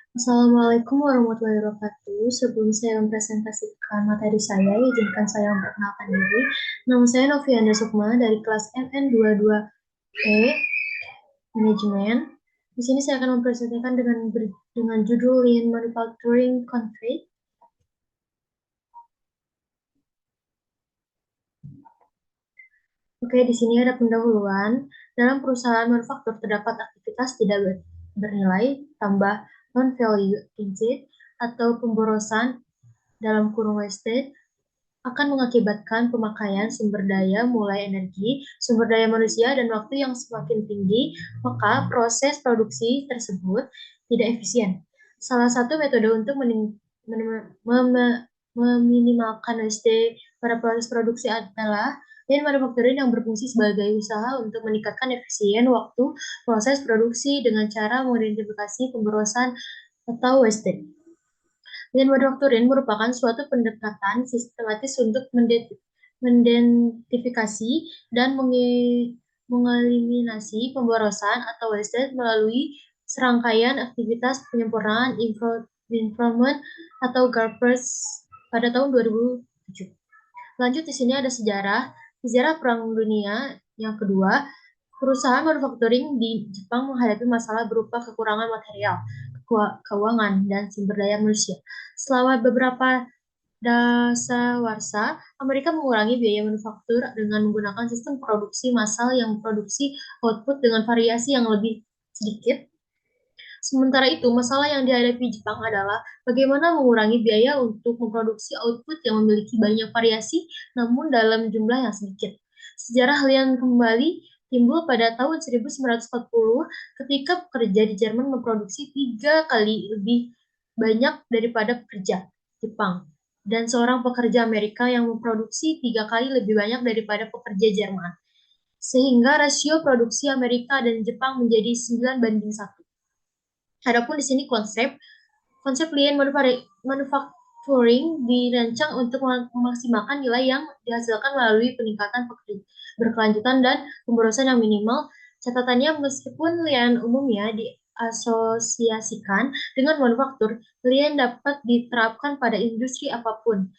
Assalamualaikum warahmatullahi wabarakatuh. Sebelum saya mempresentasikan materi saya, izinkan saya memperkenalkan diri. Nama saya Novianda Sukma dari kelas MN22E Manajemen. Di sini saya akan mempresentasikan dengan judul Lean Manufacturing Concrete. Oke, di sini ada pendahuluan. Dalam perusahaan manufaktur terdapat aktivitas tidak bernilai tambah non-value added atau pemborosan dalam kurung wasted akan mengakibatkan pemakaian sumber daya mulai energi, sumber daya manusia, dan waktu yang semakin tinggi, maka proses produksi tersebut tidak efisien. Salah satu metode untuk meminimalkan waste pada proses produksi adalah lean manufacturing yang berfungsi sebagai usaha untuk meningkatkan efisien waktu proses produksi dengan cara mengidentifikasi pemborosan atau wastage. Lean manufacturing merupakan suatu pendekatan sistematis untuk mengidentifikasi dan mengeliminasi pemborosan atau wastage melalui serangkaian aktivitas penyempurnaan improvement atau GARPERS pada tahun 2007. Lanjut di sini ada sejarah Perang Dunia yang kedua. Perusahaan manufacturing di Jepang menghadapi masalah berupa kekurangan material, keuangan, dan sumber daya manusia. Selama beberapa dasawarsa, Amerika mengurangi biaya manufaktur dengan menggunakan sistem produksi massal yang memproduksi output dengan variasi yang lebih sedikit. Sementara itu, masalah yang dihadapi Jepang adalah bagaimana mengurangi biaya untuk memproduksi output yang memiliki banyak variasi, namun dalam jumlah yang sedikit. Sejarah Lian kembali timbul pada tahun 1940 ketika pekerja di Jerman memproduksi 3 kali lebih banyak daripada pekerja Jepang, dan seorang pekerja Amerika yang memproduksi 3 kali lebih banyak daripada pekerja Jerman. Sehingga rasio produksi Amerika dan Jepang menjadi 9:1. Adapun di sini konsep konsep lean manufacturing dirancang untuk memaksimalkan nilai yang dihasilkan melalui peningkatan berkelanjutan dan pemborosan yang minimal. Catatannya, meskipun lean umumnya diasosiasikan dengan manufaktur, lean dapat diterapkan pada industri apapun.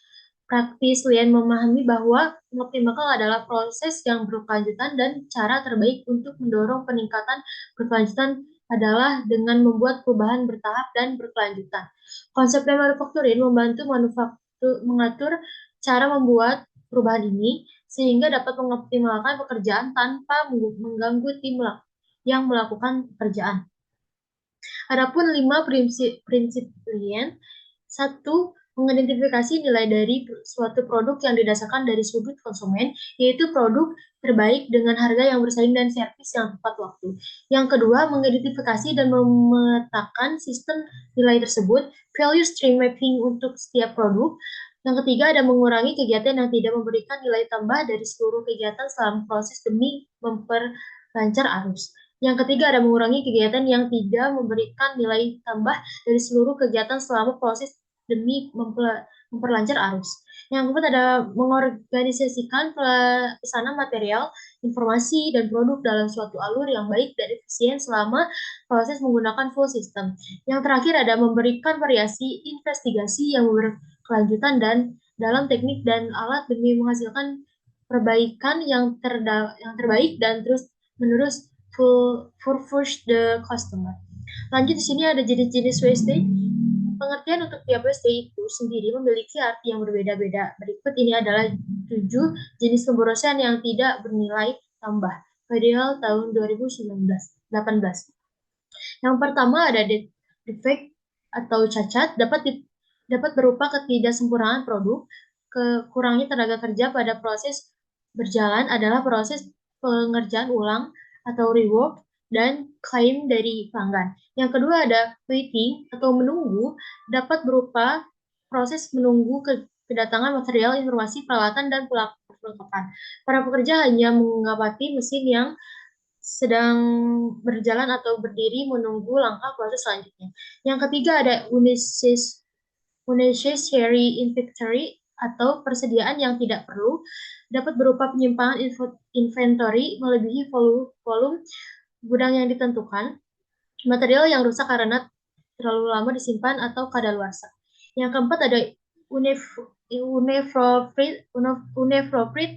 Praktis Lian memahami bahwa mengoptimalkan adalah proses yang berkelanjutan dan cara terbaik untuk mendorong peningkatan berkelanjutan adalah dengan membuat perubahan bertahap dan berkelanjutan. Konsep manufacturing membantu mengatur cara membuat perubahan ini sehingga dapat mengoptimalkan pekerjaan tanpa mengganggu tim yang melakukan pekerjaan. Adapun 5 prinsip Lian. Satu, mengidentifikasi nilai dari suatu produk yang didasarkan dari sudut konsumen, yaitu produk terbaik dengan harga yang bersaing dan servis yang tepat waktu. Yang kedua, mengidentifikasi dan memetakan sistem nilai tersebut, value stream mapping untuk setiap produk. Yang ketiga, ada mengurangi kegiatan yang tidak memberikan nilai tambah dari seluruh kegiatan selama proses demi memperlancar arus. Yang ketiga, ada mengurangi kegiatan yang tidak memberikan nilai tambah dari seluruh kegiatan selama proses demi memperlancar arus. Yang keempat ada mengorganisasikan pesanan material, informasi, dan produk dalam suatu alur yang baik dan efisien selama proses menggunakan full system. Yang terakhir ada memberikan variasi investigasi yang berkelanjutan dan dalam teknik dan alat demi menghasilkan perbaikan yang terbaik dan terus menerus for the customer. Lanjut di sini ada jenis-jenis wastage. Pengertian untuk tiap wastage itu sendiri memiliki arti yang berbeda-beda. Berikut ini adalah 7 jenis pemborosan yang tidak bernilai tambah. Padahal tahun 2018. Yang pertama ada defect atau cacat dapat berupa ketidaksempurnaan produk, kurangnya tenaga kerja pada proses berjalan adalah proses pengerjaan ulang atau rework dan klaim dari pelanggan. Yang kedua ada waiting atau menunggu, dapat berupa proses menunggu kedatangan material, informasi, peralatan, dan perlengkapan. Para pekerja hanya mengamati mesin yang sedang berjalan atau berdiri menunggu langkah proses selanjutnya. Yang ketiga ada unnecessary inventory atau persediaan yang tidak perlu, dapat berupa penyimpangan inventory melebihi volume gudang yang ditentukan, material yang rusak karena terlalu lama disimpan atau kadaluarsa. Yang keempat ada inappropriate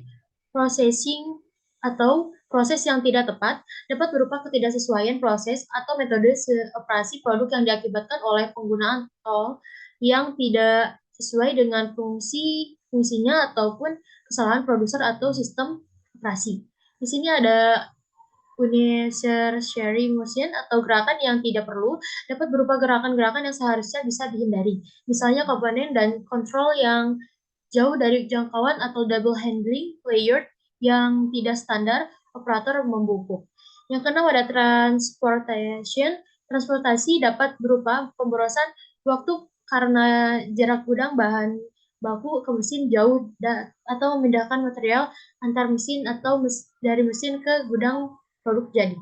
processing atau proses yang tidak tepat dapat berupa ketidaksesuaian proses atau metode operasi produk yang diakibatkan oleh penggunaan tol yang tidak sesuai dengan fungsinya ataupun kesalahan produser atau sistem operasi. Di sini ada unnecessary motion atau gerakan yang tidak perlu dapat berupa gerakan-gerakan yang seharusnya bisa dihindari. Misalnya komponen dan kontrol yang jauh dari jangkauan atau double handling layered yang tidak standar operator membungkuk. Yang keenam ada transportation. Transportasi dapat berupa pemborosan waktu karena jarak gudang bahan baku ke mesin jauh atau memindahkan material antar mesin atau dari mesin ke gudang produk jadi.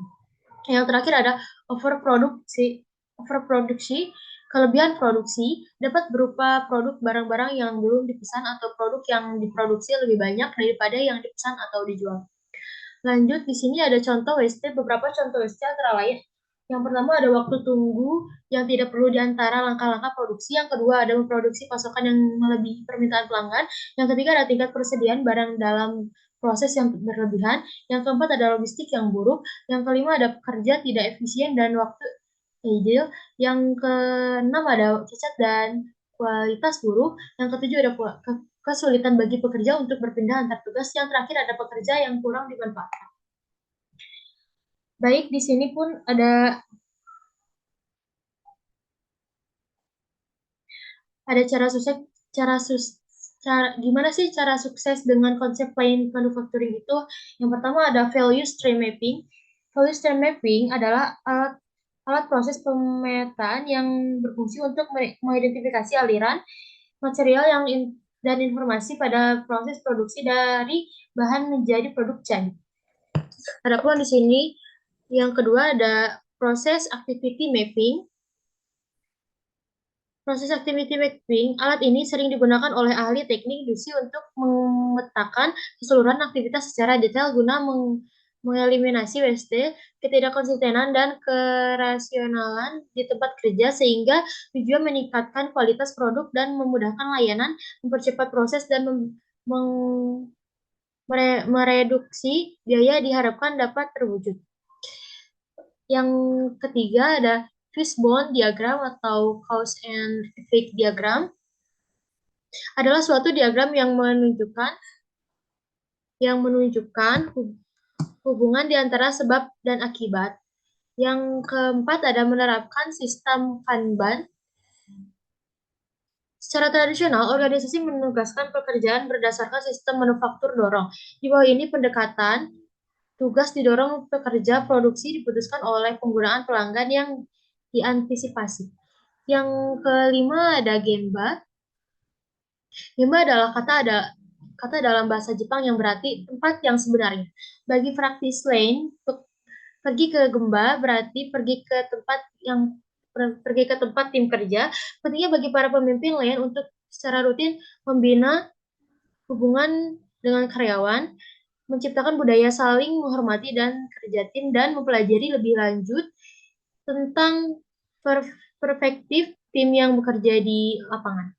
Yang terakhir ada overproduksi. Overproduksi, kelebihan produksi dapat berupa produk barang-barang yang belum dipesan atau produk yang diproduksi lebih banyak daripada yang dipesan atau dijual. Lanjut, di sini ada contoh WST, beberapa contoh WST antara lain. Yang pertama ada waktu tunggu yang tidak perlu di antara langkah-langkah produksi. Yang kedua ada memproduksi pasokan yang melebihi permintaan pelanggan. Yang ketiga ada tingkat persediaan barang dalam proses yang berlebihan. Yang keempat ada logistik yang buruk. Yang kelima ada pekerja tidak efisien dan waktu ideal. Yang keenam ada cacat dan kualitas buruk. Yang ketujuh ada kesulitan bagi pekerja untuk berpindah antar tugas. Yang terakhir ada pekerja yang kurang dimanfaatkan. Baik, di sini pun ada gimana sih cara sukses dengan konsep lean manufacturing itu? Yang pertama ada value stream mapping. Value stream mapping adalah alat proses pemetaan yang berfungsi untuk mengidentifikasi aliran material dan informasi pada proses produksi dari bahan menjadi produk jadi. Adapun di sini yang kedua ada proses activity mapping. Proses activity mapping, alat ini sering digunakan oleh ahli teknik industri untuk memetakan keseluruhan aktivitas secara detail guna mengeliminasi waste, ketidakkonsistenan, dan kerasionalan di tempat kerja sehingga tujuan meningkatkan kualitas produk dan memudahkan layanan, mempercepat proses, dan mereduksi biaya diharapkan dapat terwujud. Yang ketiga ada fishbone diagram atau cause and effect diagram adalah suatu diagram yang menunjukkan hubungan di antara sebab dan akibat. Yang keempat ada menerapkan sistem Kanban. Secara tradisional, organisasi menugaskan pekerjaan berdasarkan sistem manufaktur dorong. Di bawah ini pendekatan tugas didorong pekerja produksi diputuskan oleh penggunaan pelanggan yang diantisipasi. Yang kelima ada Gemba. Gemba adalah kata dalam bahasa Jepang yang berarti tempat yang sebenarnya. Bagi praktis lain, pergi ke Gemba berarti pergi ke tempat tim kerja. Pentingnya bagi para pemimpin lain untuk secara rutin membina hubungan dengan karyawan, menciptakan budaya saling menghormati dan kerja tim, dan mempelajari lebih lanjut tentang perspektif tim yang bekerja di lapangan.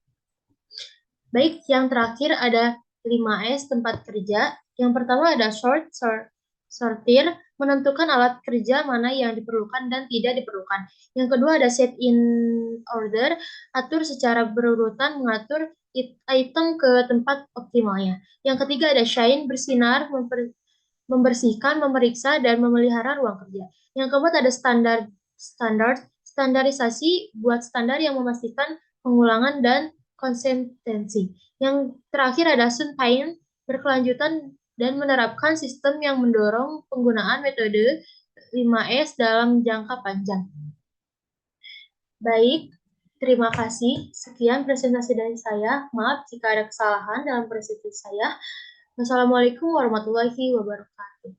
Baik, yang terakhir ada 5S tempat kerja. Yang pertama ada sortir, menentukan alat kerja mana yang diperlukan dan tidak diperlukan. Yang kedua ada set in order, atur secara berurutan mengatur item ke tempat optimalnya. Yang ketiga ada shine, bersinar, membersihkan, memeriksa, dan memelihara ruang kerja. Yang keempat ada standarisasi, buat standar yang memastikan pengulangan dan konsistensi. Yang terakhir ada suntain, berkelanjutan dan menerapkan sistem yang mendorong penggunaan metode 5S dalam jangka panjang. Baik, terima kasih. Sekian presentasi dari saya. Maaf jika ada kesalahan dalam presentasi saya. Wassalamualaikum warahmatullahi wabarakatuh.